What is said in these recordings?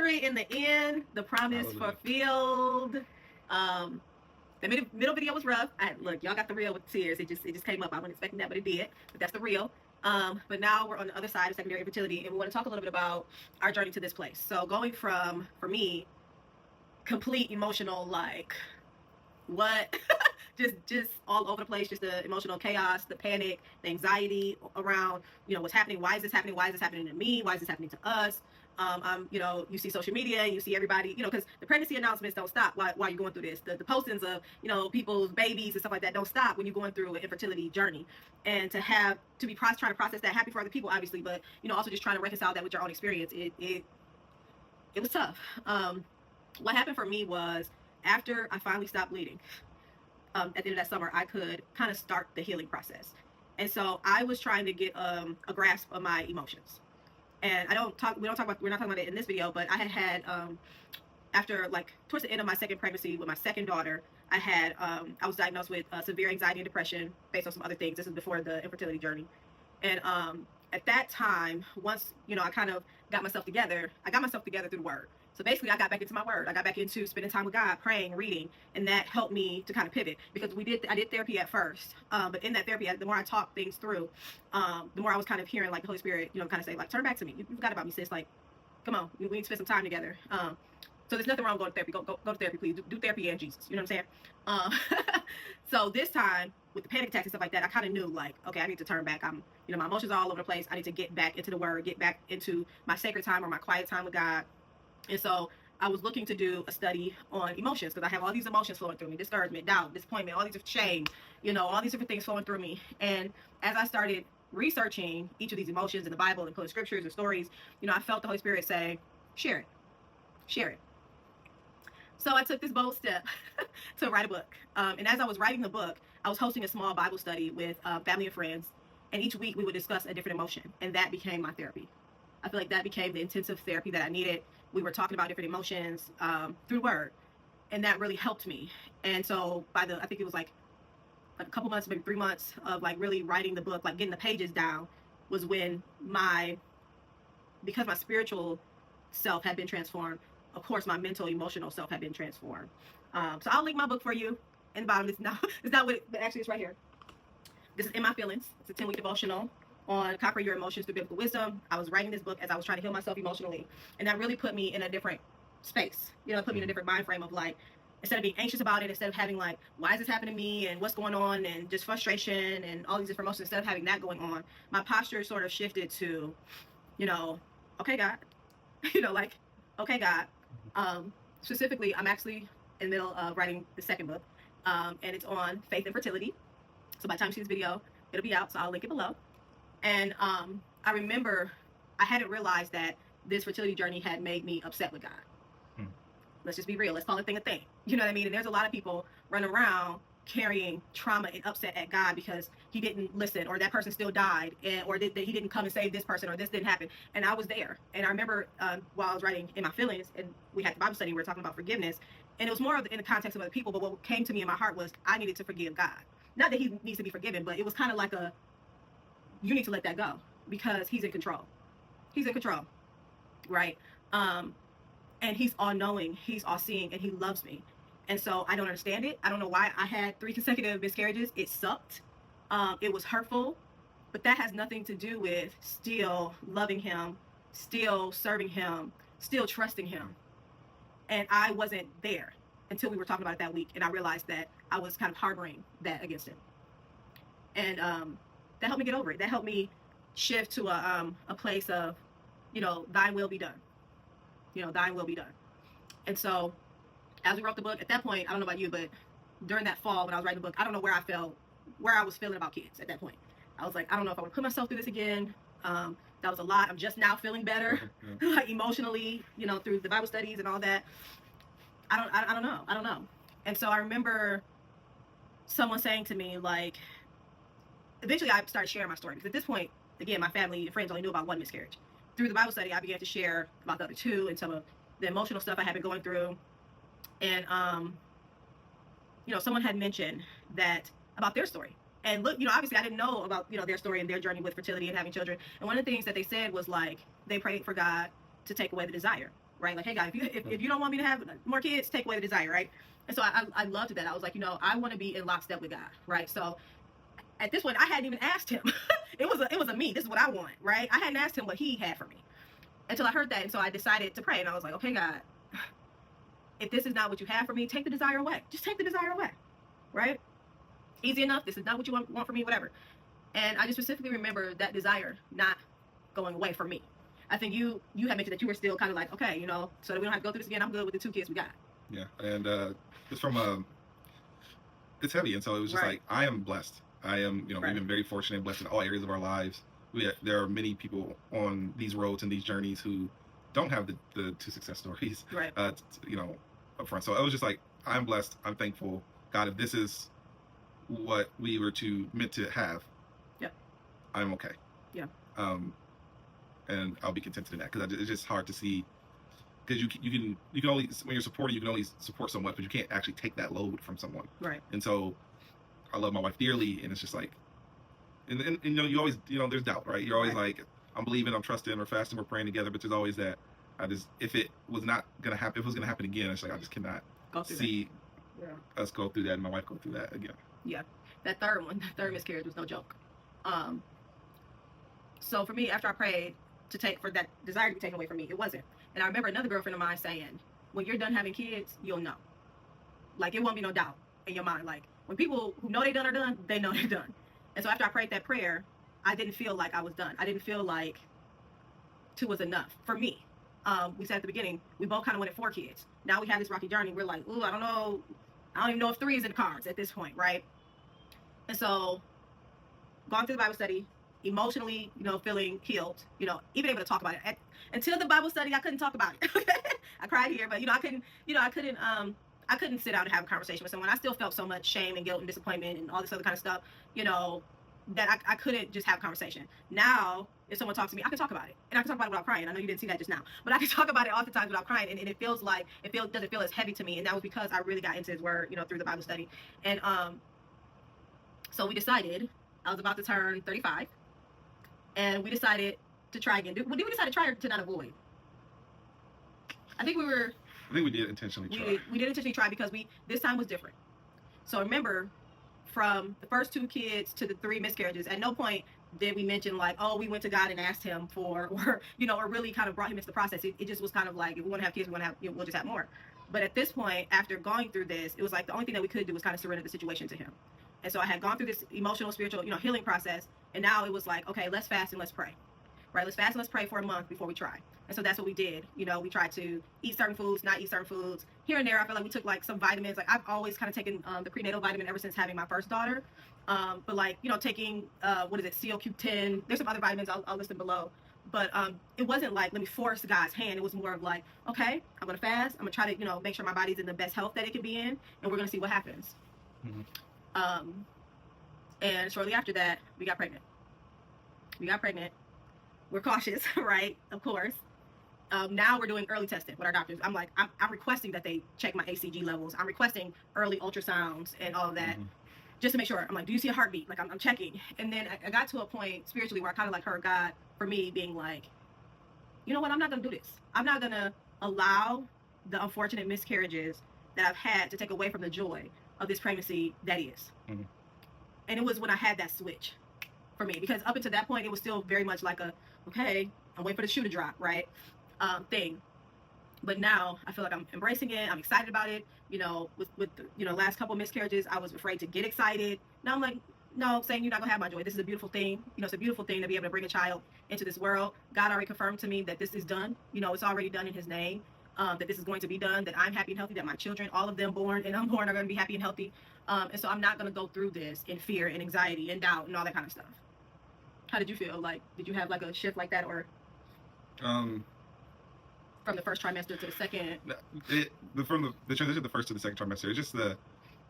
victory in the end, the promise fulfilled. The middle video was rough. Look, y'all got the real with tears. It just came up. I wasn't expecting that, but it did. But that's the real. But now we're on the other side of secondary infertility, and we want to talk a little bit about our journey to this place. So going from, for me, complete emotional, like, what? just all over the place, just the emotional chaos, the panic, the anxiety around, what's happening. Why is this happening? Why is this happening to me? Why is this happening to us? You see social media and you see everybody, because the pregnancy announcements don't stop while you're going through this. The postings of, people's babies and stuff like that don't stop when you're going through an infertility journey. And to be trying to process that, happy for other people, obviously, but, also just trying to reconcile that with your own experience. It was tough. What happened for me was, after I finally stopped bleeding, at the end of that summer, I could kind of start the healing process. And so I was trying to get a grasp of my emotions. And we're not talking about it in this video, but I had after, like, towards the end of my second pregnancy with my second daughter, I was diagnosed with severe anxiety and depression based on some other things. This is before the infertility journey. And at that time, once, I kind of got myself together, through the word. So basically, I got back into my word. I got back into spending time with God, praying, reading, and that helped me to kind of pivot, because I did therapy at first. But in that therapy, the more I talked things through, the more I was kind of hearing, like, the Holy Spirit, kind of say, like, turn back to me. You forgot about me, sis. Like, come on, we need to spend some time together. So there's nothing wrong with going to therapy. Go to therapy, please. Do therapy and Jesus. You know what I'm saying? So this time, with the panic attacks and stuff like that, I kind of knew, like, okay, I need to turn back. My emotions are all over the place. I need to get back into the word, get back into my sacred time or my quiet time with God. And so I was looking to do a study on emotions, because I have all these emotions flowing through me: discouragement, doubt, disappointment, all these shame, all these different things flowing through me. And as I started researching each of these emotions in the Bible and pulling scriptures and stories, I felt the Holy Spirit say, share it. So I took this bold step to write a book. And as I was writing the book, I was hosting a small Bible study with family and friends. And each week we would discuss a different emotion. And that became my therapy. I feel like that became the intensive therapy that I needed. We were talking about different emotions through word. And that really helped me. And so I think it was like a couple months, maybe 3 months of, like, really writing the book, like getting the pages down, was when because my spiritual self had been transformed, of course, my mental, emotional self had been transformed. So I'll link my book for you in the bottom. It's not what but actually it's right here. This is In My Feelings. It's a 10-week devotional on conquering your emotions through biblical wisdom. I was writing this book as I was trying to heal myself emotionally, and that really put me in a different space. It put me in a different mind frame of, like, instead of being anxious about it, instead of having, like, why is this happening to me and what's going on, and just frustration and all these different emotions, instead of having that going on, my posture sort of shifted to, okay, God, like, okay, God. Specifically, I'm actually in the middle of writing the second book, and it's on faith and fertility. So by the time you see this video, it'll be out, so I'll link it below. And I remember I hadn't realized that this fertility journey had made me upset with God. Let's just be real. Let's call it a thing. You know what I mean? And there's a lot of people running around carrying trauma and upset at God because he didn't listen, or that person still died, or that he didn't come and save this person, or this didn't happen. And I was there. And I remember while I was writing In My Feelings, and we had the Bible study, we were talking about forgiveness. And it was more in the context of other people, but what came to me in my heart was I needed to forgive God. Not that he needs to be forgiven, but it was kind of like you need to let that go, because he's in control. He's in control, right? And he's all-knowing, he's all-seeing, and he loves me. And so I don't understand it. I don't know why I had 3 consecutive miscarriages. It sucked. It was hurtful, but that has nothing to do with still loving him, still serving him, still trusting him. And I wasn't there until we were talking about it that week, and I realized that I was kind of harboring that against him. And that helped me get over it. That helped me shift to a place of, thine will be done. Thine will be done. And so as we wrote the book, at that point, I don't know about you, but during that fall when I was writing the book, I don't know where I was feeling about kids at that point. I was like, I don't know if I want to put myself through this again. That was a lot. I'm just now feeling better, like, emotionally, through the Bible studies and all that. I don't know. And so I remember someone saying to me, like, eventually I started sharing my story, because at this point, again, my family and friends only knew about one miscarriage. Through the Bible study, I began to share about the other 2 and some of the emotional stuff I had been going through. And, someone had mentioned that about their story. And look, obviously I didn't know about, their story and their journey with fertility and having children. And one of the things that they said was, like, they prayed for God to take away the desire. right? Like, hey, God, if you don't want me to have more kids, take away the desire, right? And so I loved that. I was like, I want to be in lockstep with God, right? So at this point, I hadn't even asked him. It was a me. This is what I want, right? I hadn't asked him what he had for me until I heard that. And so I decided to pray. And I was like, okay, God, if this is not what you have for me, take the desire away. Just take the desire away, right? Easy enough. This is not what you want for me, whatever. And I just specifically remember that desire not going away from me. I think you had mentioned that you were still kind of like, okay, so that we don't have to go through this again, I'm good with the 2 kids we got. Yeah, and it's from it's heavy, and so it was just like, I am blessed. I am, we've been very fortunate and blessed in all areas of our lives. There are many people on these roads and these journeys who don't have the 2 success stories, right? Up front. So I was just like, I'm blessed. I'm thankful, God. If this is what we were meant to have, yeah, I'm okay. Yeah. And I'll be contented in that, because it's just hard to see, because you can only, when you're supporting, you can only support so much, but you can't actually take that load from someone. Right. And so I love my wife dearly, and it's just like, and you always, there's doubt, right? You're always like, I'm believing, I'm trusting, we're fasting, we're praying together, but there's always that, if it was not gonna happen, if it was gonna happen again, it's like, I just cannot see us go through that, and my wife go through that again. Yeah, that third miscarriage was no joke. So for me, after I prayed for that desire to be taken away from me, it wasn't. And I remember another girlfriend of mine saying, when you're done having kids, you'll know. Like, it won't be no doubt in your mind. Like, when people who know they done are done, they know they're done. And so after I prayed that prayer, I didn't feel like I was done. I didn't feel like 2 was enough for me. We said at the beginning, we both kind of wanted 4 kids. Now we have this rocky journey. We're like, ooh, I don't know. I don't even know if 3 is in the cards at this point, right? And so, going through the Bible study, emotionally, feeling healed, even able to talk about it. Until the Bible study, I couldn't talk about it. I cried here, but I couldn't sit down and have a conversation with someone. I still felt so much shame and guilt and disappointment and all this other kind of stuff, that I couldn't just have a conversation. Now, if someone talks to me, I can talk about it, and I can talk about it without crying. I know you didn't see that just now, but I can talk about it oftentimes without crying, and it doesn't feel as heavy to me. And that was because I really got into His Word, through the Bible study. And so we decided, I was about to turn 35, and we decided to try again. Did we decide to try or to not avoid? I think we did intentionally try. We did intentionally try, because this time was different. So remember, from the first 2 kids to the 3 miscarriages, at no point did we mention like, oh, we went to God and asked Him for, or really kind of brought Him into the process. It just was kind of like, if we want to have kids, we'll just have more. But at this point, after going through this, it was like the only thing that we could do was kind of surrender the situation to Him. And so I had gone through this emotional, spiritual, healing process, and now it was like, okay, let's fast and let's pray. Right? Let's fast and let's pray for a month before we try. And so that's what we did. We tried to eat certain foods, not eat certain foods. Here and there, I feel like we took like some vitamins. Like, I've always kind of taken the prenatal vitamin ever since having my first daughter. But like, taking, CoQ10, there's some other vitamins, I'll list them below. But it wasn't like, let me force God's hand. It was more of like, okay, I'm going to fast. I'm going to try to, make sure my body's in the best health that it can be in. And we're going to see what happens. Mm-hmm. And shortly after that, we got pregnant. We're cautious, right? Of course. Now we're doing early testing with our doctors. I'm requesting that they check my ACG levels. I'm requesting early ultrasounds and all of that, just to make sure. I'm like, do you see a heartbeat? Like, I'm checking. And then I got to a point spiritually where I kind of like heard God, for me, being like, you know what? I'm not going to do this. I'm not going to allow the unfortunate miscarriages that I've had to take away from the joy of this pregnancy that is. Mm-hmm. And it was when I had that switch for me, because up until that point, it was still very much like okay, I'm waiting for the shoe to drop, right? Thing. But now I feel like I'm embracing it. I'm excited about it. With the, last couple of miscarriages, I was afraid to get excited. Now I'm like, no, saying you're not gonna have my joy. This is a beautiful thing. It's a beautiful thing to be able to bring a child into this world. God already confirmed to me that this is done. It's already done in His name. That this is going to be done, that I'm happy and healthy, that my children, all of them born and unborn, are going to be happy and healthy. And so I'm not going to go through this in fear and anxiety and doubt and all that kind of stuff. How did you feel? Like, did you have like a shift like that, or from the first trimester to the second? From the transition of the first to the second trimester, it's just the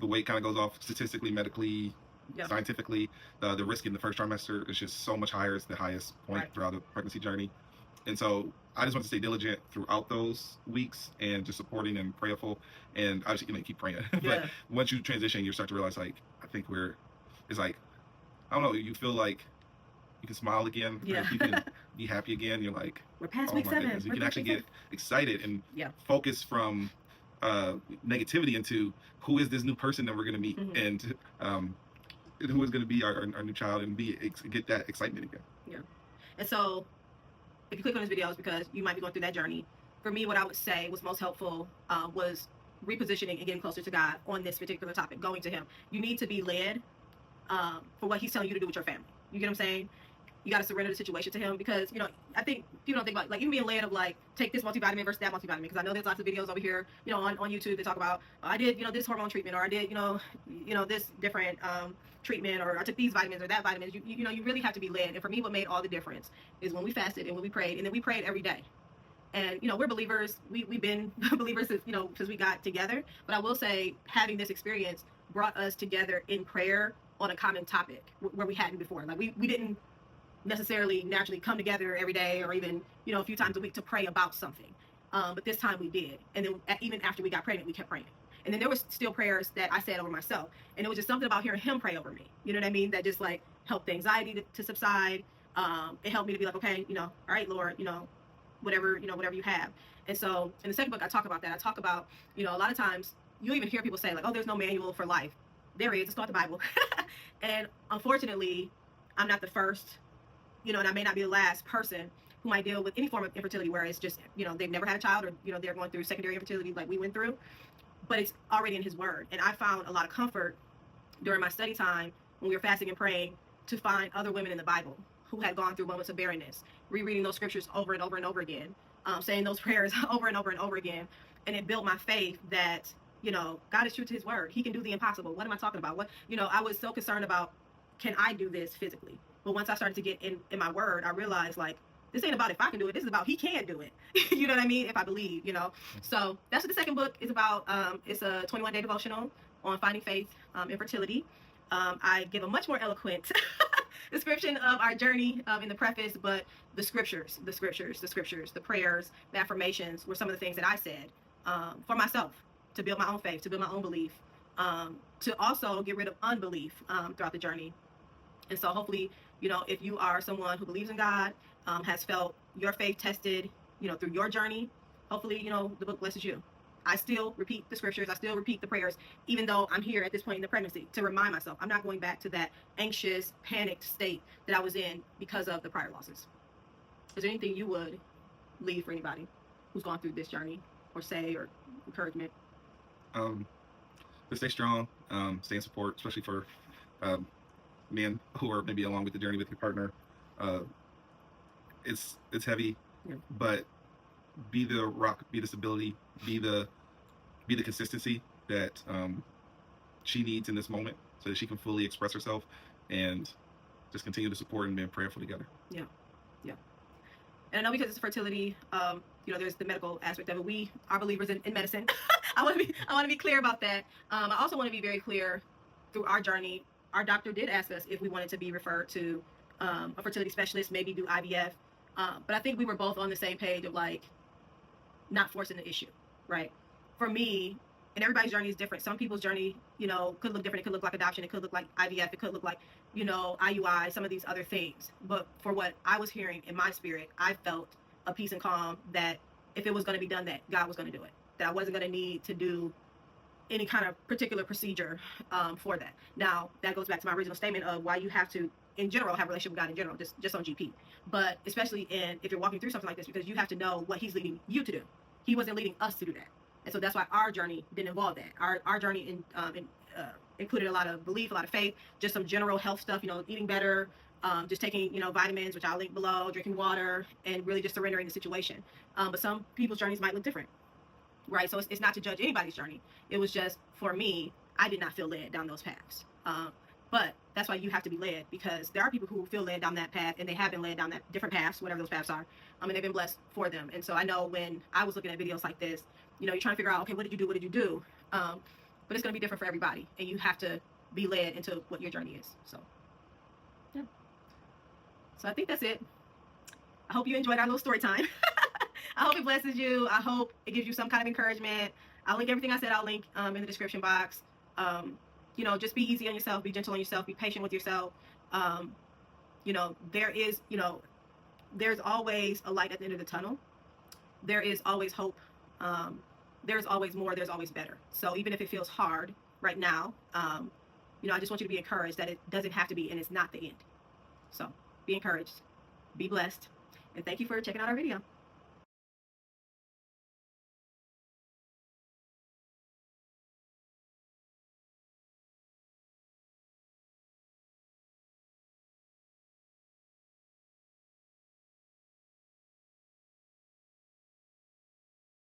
weight kind of goes off statistically, medically, scientifically. The risk in the first trimester is just so much higher. It's the highest point throughout the pregnancy journey. And so I just want to stay diligent throughout those weeks and just supporting and prayerful. And obviously, keep praying. But once you transition, you start to realize, like, I think it's like, I don't know, you feel like you can smile again. Yeah. You can be happy again. You're like, we're past oh week my 7. goodness. You can actually get excited and focus from negativity into who is this new person that we're going to meet, and who is going to be our new child, and get that excitement again. Yeah. And so if you click on this video, it's because you might be going through that journey. For me, what I would say was most helpful was repositioning and getting closer to God on this particular topic, going to him. You need to be led for what he's telling you to do with your family. You get what I'm saying? You got to surrender the situation to him, because, you know, I think people don't think about, like, even being led of, like, take this multivitamin versus that multivitamin, because I know there's lots of videos over here, you know, on YouTube that talk about, I did, you know, this hormone treatment, or I did, you know, this different treatment, or I took these vitamins or that vitamins. You know, you really have to be led. And for me, what made all the difference is when we fasted and when we prayed, and then we prayed every day. And, you know, we're believers. We've been believers since, you know, since we got together. But I will say, having this experience brought us together in prayer on a common topic where we hadn't before. Like, we didn't necessarily naturally come together every day, or even, you know, a few times a week to pray about something. But this time we did. And then even after we got pregnant, we kept praying. And then there was still prayers that I said over myself. And it was just something about hearing him pray over me. You know what I mean? That just, like, helped the anxiety to subside. It helped me to be like, okay, you know, all right, Lord, you know, whatever you have. And so in the second book, I talk about that. I talk about, you know, a lot of times you'll even hear people say, like, oh, there's no manual for life. There is. It's called the Bible. And unfortunately, I'm not the first, you know, and I may not be the last person who might deal with any form of infertility where it's just, you know, they've never had a child, or, you know, they're going through secondary infertility like we went through. But it's already in his word. And I found a lot of comfort during my study time when we were fasting and praying to find other women in the Bible who had gone through moments of barrenness, rereading those scriptures over and over and over again, saying those prayers over and over and over again. And it built my faith that, you know, God is true to his word. He can do the impossible. What am I talking about? What, you know, I was so concerned about, can I do this physically? But once I started to get in my word, I realized, like, this ain't about if I can do it. This is about he can do it. You know what I mean? If I believe, you know. So that's what the second book is about. It's a 21-day devotional on finding faith in fertility. I give a much more eloquent description of our journey in the preface, but the scriptures, the prayers, the affirmations were some of the things that I said for myself, to build my own faith, to build my own belief, to also get rid of unbelief throughout the journey. And so hopefully, you know, if you are someone who believes in God, has felt your faith tested, you know, through your journey, hopefully, you know, the book blesses you. I still repeat the scriptures. I still repeat the prayers, even though I'm here at this point in the pregnancy, to remind myself I'm not going back to that anxious, panicked state that I was in because of the prior losses. Is there anything you would leave for anybody who's gone through this journey, or say, or encouragement? To stay strong, stay in support, especially for men who are maybe along with the journey with your partner. It's heavy, but be the rock, be the stability, be the consistency that she needs in this moment, so that she can fully express herself, and just continue to support and be prayerful together. Yeah. And I know, because it's fertility, you know, there's the medical aspect of it. We are believers in medicine. I want to be clear about that. I also want to be very clear, through our journey, our doctor did ask us if we wanted to be referred to a fertility specialist, maybe do IVF. But I think we were both on the same page of, like, not forcing the issue, right? For me, and everybody's journey is different. Some people's journey, you know, could look different. It could look like adoption. It could look like IVF. It could look like, you know, IUI, some of these other things. But for what I was hearing in my spirit, I felt a peace and calm that if it was going to be done, that God was going to do it. That I wasn't going to need to do any kind of particular procedure for that. Now, that goes back to my original statement of why you have to, in general, have a relationship with God in general, just on GP. But especially if you're walking through something like this, because you have to know what he's leading you to do. He wasn't leading us to do that. And so that's why our journey didn't involve that. Our journey included a lot of belief, a lot of faith, just some general health stuff, you know, eating better, just taking, you know, vitamins, which I'll link below, drinking water, and really just surrendering the situation. But some people's journeys might look different, right? So it's not to judge anybody's journey. It was just, for me, I did not feel led down those paths. But that's why you have to be led, because there are people who feel led down that path, and they have been led down that different paths, whatever those paths are, and they've been blessed for them. And so I know when I was looking at videos like this, you know, you're trying to figure out, okay, what did you do? But it's going to be different for everybody, and you have to be led into what your journey is. So, yeah. So I think that's it. I hope you enjoyed our little story time. I hope it blesses you. I hope it gives you some kind of encouragement. I'll link everything I said. I'll link in the description box. You know, just be easy on yourself, be gentle on yourself, be patient with yourself. You know, there is, you know, there's always a light at the end of the tunnel. There is always hope. There's always more. There's always better. So even if it feels hard right now, you know, I just want you to be encouraged that it doesn't have to be, and it's not the end. So be encouraged, be blessed, and thank you for checking out our video.